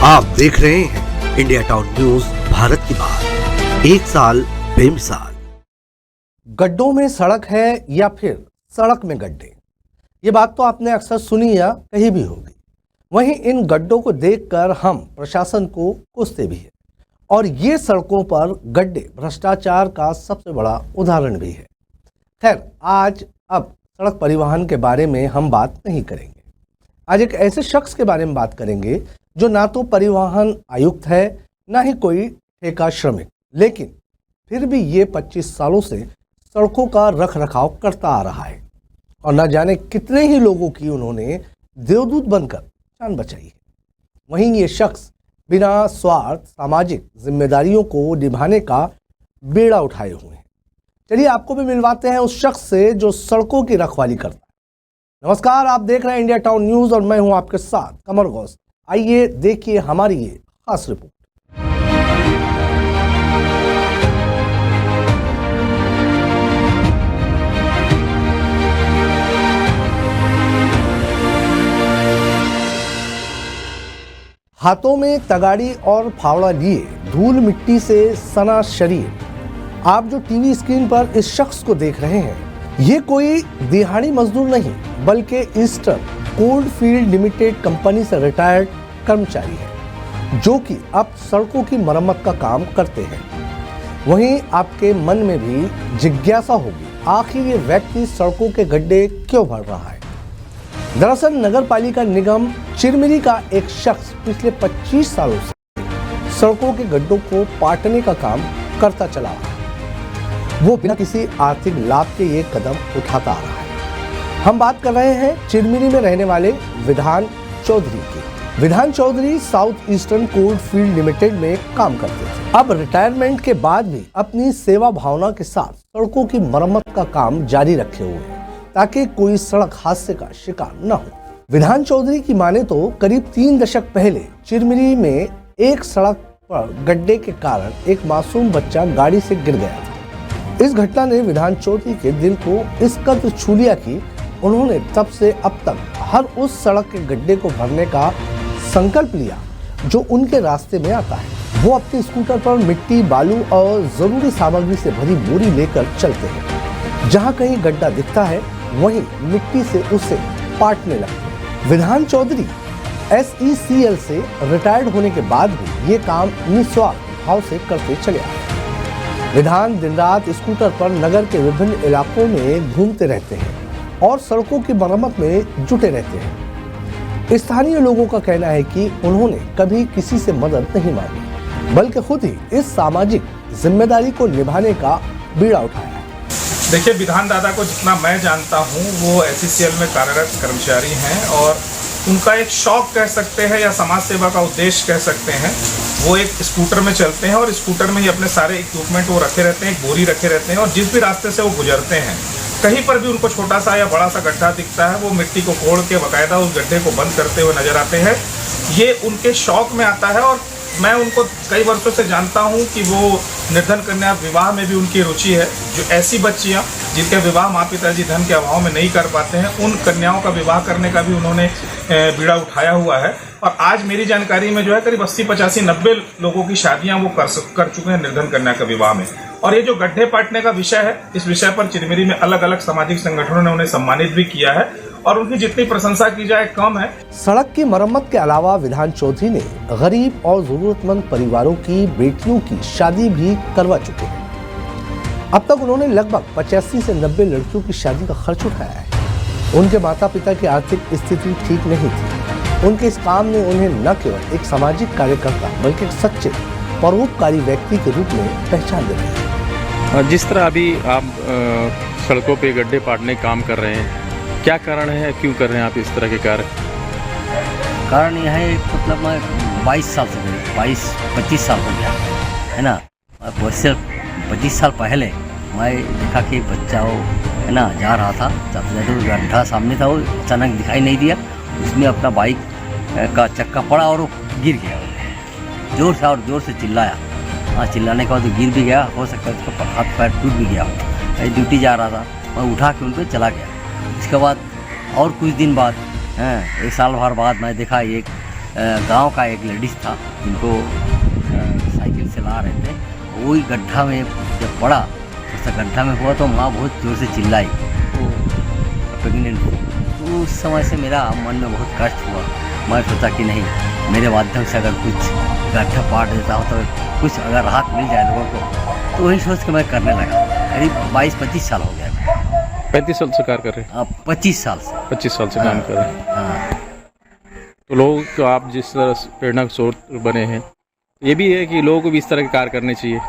आप देख रहे हैं इंडिया टाउन न्यूज भारत की बात, एक साल बेमिसाल। गड्ढों में सड़क है या फिर सड़क में गड्ढे, ये बात तो आपने अक्सर सुनी या कही भी होगी। वहीं इन गड्ढों को देखकर हम प्रशासन को कोसते भी हैं और ये सड़कों पर गड्ढे भ्रष्टाचार का सबसे बड़ा उदाहरण भी है। खैर, आज अब सड़क परिवहन के बारे में हम बात नहीं करेंगे। आज एक ऐसे शख्स के बारे में बात करेंगे जो ना तो परिवहन आयुक्त है, ना ही कोई ठेका श्रमिक, लेकिन फिर भी ये 25 सालों से सड़कों का रख रखाव करता आ रहा है और न जाने कितने ही लोगों की उन्होंने देवदूत बनकर जान बचाई है। वहीं ये शख्स बिना स्वार्थ सामाजिक जिम्मेदारियों को निभाने का बेड़ा उठाए हुए हैं। चलिए आपको भी मिलवाते हैं उस शख्स से जो सड़कों की रखवाली करता है। नमस्कार, आप देख रहे हैं इंडिया टाउन न्यूज और मैं हूं आपके साथ कमर गौस। आइए देखिए हमारी ये खास रिपोर्ट। हाथों में तगाड़ी और फावड़ा लिए धूल मिट्टी से सना शरीर, आप जो टीवी स्क्रीन पर इस शख्स को देख रहे हैं, ये कोई दिहाड़ी मजदूर नहीं बल्कि eastern coalfields limited company से रिटायर्ड कर्मचारी है, जो कि अब सड़कों की मरम्मत का काम करते हैं। वहीं आपके मन में भी जिज्ञासा होगी, आखिर ये व्यक्ति सड़कों के गड्ढे क्यों भर रहा है। दरअसल नगर पालिका निगम चिरमिरी का एक शख्स पिछले 25 सालों से सड़कों के गड्ढों को पाटने का काम करता चला रहा है। वो बिना किसी आर्थिक लाभ के ये कदम उठाता आ रहा है। हम बात कर रहे हैं चिरमिरी में रहने वाले विधान चौधरी की। Vidhan Chaudhary South Eastern coalfields limited में काम करते थे। अब रिटायरमेंट के बाद भी अपनी सेवा भावना के साथ सड़कों की मरम्मत का काम जारी रखे हुए हैं ताकि कोई सड़क हादसे का शिकार न हो। विधान चौधरी की माने तो करीब 3 दशक पहले चिरमिरी में एक सड़क पर गड्ढे के कारण एक मासूम बच्चा गाड़ी से गिर गया था। इस घटना ने विधान चौधरी के दिल को इस कदर छू लिया कि उन्होंने तब से अब तक हर उस सड़क के गड्ढे को भरने का संकल्प लिया जो उनके रास्ते में आता है। वो अपने स्कूटर पर मिट्टी, बालू और जरूरी सामग्री से भरी बोरी लेकर चलते हैं। जहां कहीं गड्ढा दिखता है वहीं मिट्टी से उसे पाटने लगते हैं। विधान चौधरी SECL से रिटायर्ड होने के बाद भी ये काम निस्वार्थ भाव से करते चले आए। विधान दिन रात स्कूटर पर नगर के विभिन्न इलाकों में घूमते रहते हैं और सड़कों की मरम्मत में जुटे रहते हैं। स्थानीय लोगों का कहना है कि उन्होंने कभी किसी से मदद नहीं मांगी बल्कि खुद ही इस सामाजिक जिम्मेदारी को निभाने का बीड़ा उठाया है। देखिए, विधान दादा को जितना मैं जानता हूँ वो SECL में कार्यरत कर्मचारी हैं और उनका एक शौक कह सकते हैं या समाज सेवा का उद्देश्य कह सकते हैं। वो एक स्कूटर में चलते हैं और स्कूटर में ही अपने सारे इक्विपमेंट वो रखे रहते हैं, एक बोरी रखे रहते हैं और जिस भी रास्ते से वो गुजरते हैं कहीं पर भी उनको छोटा सा या बड़ा सा गड्ढा दिखता है, वो मिट्टी को कोड़ के बाकायदा उस गड्ढे को बंद करते हुए नजर आते हैं। ये उनके शौक में आता है और मैं उनको कई वर्षों से जानता हूं कि वो निर्धन कन्या विवाह में भी उनकी रुचि है। जो ऐसी बच्चियां जिनके विवाह माँ पिताजी धन के अभाव में नहीं कर पाते हैं, उन कन्याओं का विवाह करने का भी उन्होंने बीड़ा उठाया हुआ है। और आज मेरी जानकारी में जो है करीब 80, 85, 90 लोगों की शादियां वो कर चुके हैं निर्धन कन्या के विवाह में। और ये जो गड्ढे पाटने का विषय है, इस विषय पर चिरमिरी में अलग अलग सामाजिक संगठनों ने उन्हें सम्मानित भी किया है और उनकी जितनी प्रशंसा की जाए कम है। सड़क की मरम्मत के अलावा विधान चौधरी ने गरीब और जरूरतमंद परिवारों की बेटियों की शादी भी करवा चुके हैं। अब तक उन्होंने लगभग 85 से 90 लड़कियों की शादी का खर्च उठाया है। उनके माता पिता की आर्थिक स्थिति ठीक नहीं थी। उनके इस काम ने उन्हें न केवल एक सामाजिक कार्यकर्ता बल्कि एक सच्चे परोपकारी व्यक्ति के रूप में पहचान देते हैं। जिस तरह अभी आप सड़कों पे गड्ढे पाटने का काम कर रहे हैं, क्या कारण है, क्यों कर रहे हैं आप इस तरह के कार्य? कारण यह है, मतलब मैं 22 साल से 25 साल हो गया है ना। वैसे 25 साल पहले मैं देखा कि बच्चा वो है ना जा रहा था, जब गड्ढा सामने था वो अचानक दिखाई नहीं दिया, उसमें अपना बाइक का चक्का पड़ा और वो गिर गया। जोर से चिल्लाया। चिल्लाने के बाद वो गिर भी गया, हो सकता है उसका हाथ पैर टूट भी गया। मैं ड्यूटी जा रहा था, मैं उठा के उन पर चला गया। इसके बाद और कुछ दिन बाद 1 साल भर बाद मैं देखा एक गांव का एक लेडीज था जिनको साइकिल से ला रहे थे, वही गड्ढा में जब पड़ा, उसका गड्ढा में हुआ तो माँ बहुत जोर से चिल्लाई, वो प्रेग्नेंट थी। तो उस समय से मेरा मन में बहुत कष्ट हुआ। मैं सोचा कि नहीं, मेरे माध्यम से अगर कुछ गड्ढा पाट देता हो तो कुछ अगर राहत मिल जाए लोगों को, तो वही सोच के मैं करने लगा। करीब 22-25 साल हो गया। 35 साल से कार्य कर रहे हैं? 25 साल से। 25 साल से काम कर रहे हैं। हाँ। तो लोग को आप जिस तरह से प्रेरणा के स्रोत बने हैं, ये भी है कि लोगों को भी इस तरह के कार्य करने चाहिए।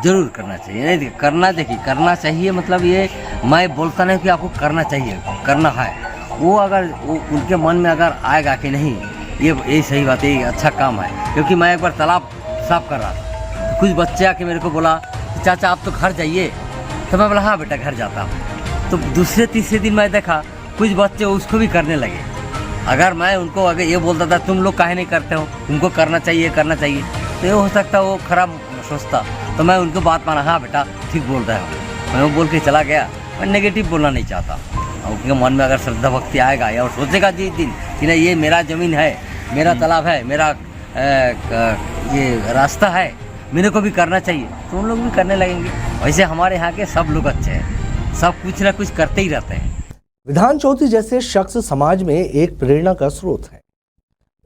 जरूर करना चाहिए, नहीं करना, देखिए करना चाहिए, मतलब ये मैं बोलता नहीं कि आपको करना चाहिए, करना है। वो अगर वो उनके मन में अगर आएगा कि नहीं ये सही बात है, ये अच्छा काम है। क्योंकि मैं एक बार तालाब साफ कर रहा था, तो कुछ बच्चे आके मेरे को बोला चाचा आप तो घर जाइए, तो मैं बोला हाँ बेटा घर जाता हूँ। तो दूसरे तीसरे दिन मैं देखा कुछ बच्चे उसको भी करने लगे। अगर मैं उनको अगर ये बोलता था तुम लोग काहे नहीं करते हो, तुमको करना चाहिए करना चाहिए, तो ये हो सकता वो खराब सोचता। तो मैं उनको बात माना, हाँ बेटा ठीक बोल रहे हो, मैं वो बोल के चला गया। मैं नेगेटिव बोलना नहीं चाहता। उनके मन में अगर श्रद्धा भक्ति आएगा या सोचेगा जिस दिन कि नहीं ये मेरा ज़मीन है, मेरा तालाब है, मेरा ये रास्ता है, मेरे को भी करना चाहिए, तो उन लोग भी करने लगेंगे। वैसे हमारे यहाँ के सब लोग अच्छे हैं, सब कुछ ना कुछ करते ही रहते हैं। विधान चौधरी जैसे शख्स समाज में एक प्रेरणा का स्रोत है।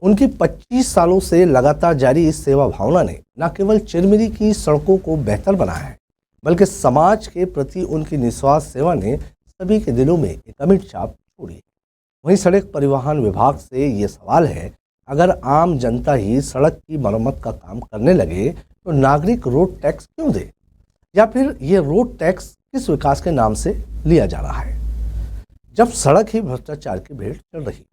उनकी 25 सालों से लगातार जारी इस सेवा भावना ने न केवल चिरमिरी की सड़कों को बेहतर बनाया है, बल्कि समाज के प्रति उनकी निस्वार्थ सेवा ने सभी के दिलों में एक अमिट छाप छोड़ी है। वहीं सड़क परिवहन विभाग से ये सवाल है, अगर आम जनता ही सड़क की मरम्मत का काम करने लगे तो नागरिक रोड टैक्स क्यों दे, या फिर ये रोड टैक्स किस विकास के नाम से लिया जा रहा है, जब सड़क ही भ्रष्टाचार की भेंट चल रही।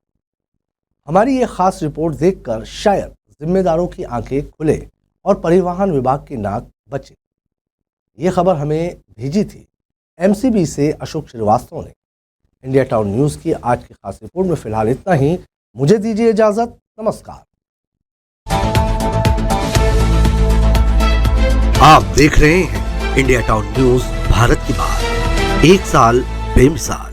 हमारी ये खास रिपोर्ट देखकर शायद जिम्मेदारों की आंखें खुले और परिवहन विभाग की नाक बचे। ये खबर हमें भेजी थी एमसीबी से अशोक श्रीवास्तव ने। इंडिया टाउन न्यूज़ की आज की खास रिपोर्ट में फिलहाल इतना ही। मुझे दीजिए इजाजत, नमस्कार। आप देख रहे हैं इंडिया टाउन न्यूज़, भारत की बात, एक साल बेमिसाल।